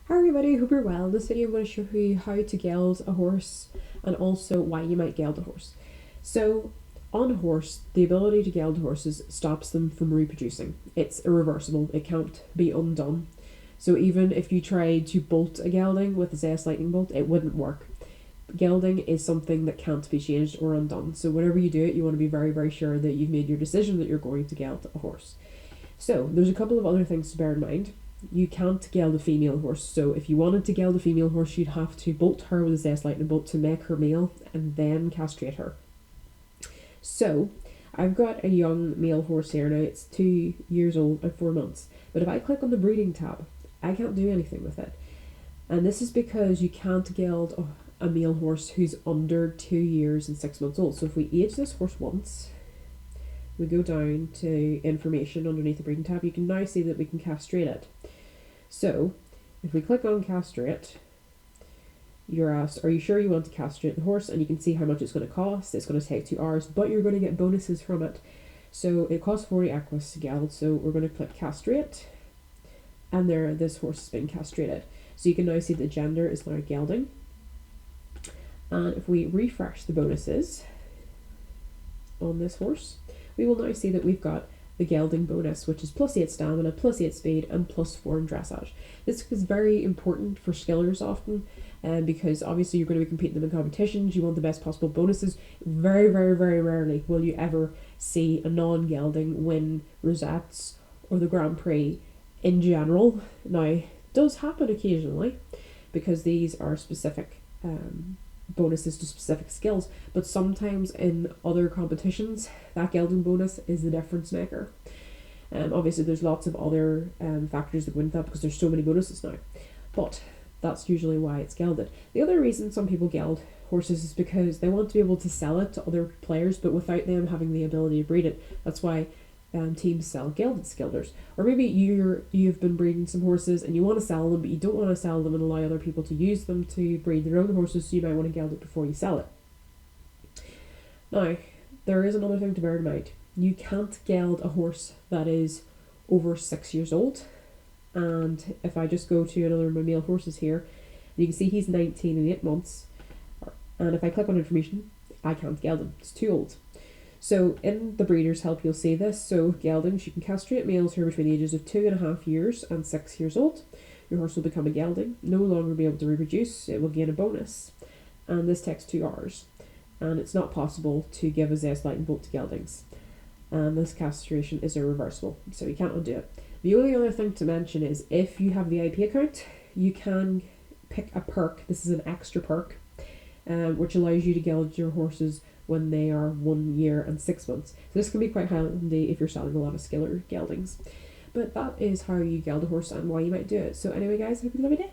Hi everybody, hope you're well. In this video I'm going to show you how to geld a horse and also why you might geld a horse. So on a horse, the ability to geld horses stops them from reproducing. It's irreversible, it can't be undone. So even if you tried to bolt a gelding with a Zest lightning bolt, it wouldn't work. Gelding is something that can't be changed or undone. So whenever you do it, you want to be very, very sure that you've made your decision that you're going to geld a horse. So there's a couple of other things to bear in mind. You can't geld a female horse, so if you wanted to geld a female horse, you'd have to bolt her with a Zest lightning bolt to make her male and then castrate her. So I've got a young male horse here now. It's 2 years old and 4 months, but if I click on the breeding tab, I can't do anything with it. And this is because you can't geld a male horse who's under 2 years and 6 months old. So if we age this horse once, we go down to information underneath the breeding tab, you can now see that we can castrate it. So if we click on castrate, you're asked, are you sure you want to castrate the horse? And you can see how much it's going to cost. It's going to take 2 hours, but you're going to get bonuses from it. So it costs 40 equus to geld, so we're going to click castrate, and there this horse has been castrated. So you can now see the gender is now gelding. And if we refresh the bonuses on this horse, we will now see that we've got the gelding bonus, which is +8 stamina, +8 speed, and +4 in dressage. This is very important for skillers often, because obviously you're going to be competing in competitions, you want the best possible bonuses. Very, very, very rarely will you ever see a non-gelding win rosettes or the Grand Prix in general. Now, it does happen occasionally, because these are specific bonuses to specific skills, but sometimes in other competitions that gelding bonus is the difference maker. Obviously there's lots of other factors that go into that, because there's so many bonuses now, but that's usually why it's gelded. The other reason some people geld horses is because they want to be able to sell it to other players, but without them having the ability to breed it. That's why teams sell gelded skilders. Or maybe you've been breeding some horses and you want to sell them, but you don't want to sell them and allow other people to use them to breed their own horses, so you might want to geld it before you sell it. Now, there is another thing to bear in mind. You can't geld a horse that is over 6 years old. And if I just go to another of my male horses here, you can see he's 19 and 8 months. And if I click on information, I can't geld him. It's too old. So in the breeder's help, you'll see this. So geldings, you can castrate males who are between the ages of 2.5 years and 6 years old. Your horse will become a gelding, no longer be able to reproduce. It will gain a bonus, and this takes 2 hours. And it's not possible to give a Zest lightning bolt to geldings. And this castration is irreversible, so you can't undo it. The only other thing to mention is if you have the IP account, you can pick a perk. This is an extra perk, which allows you to geld your horses when they are 1 year and 6 months. So this can be quite handy if you're selling a lot of skiller geldings. But that is how you geld a horse and why you might do it. So anyway guys, hope you have a lovely day.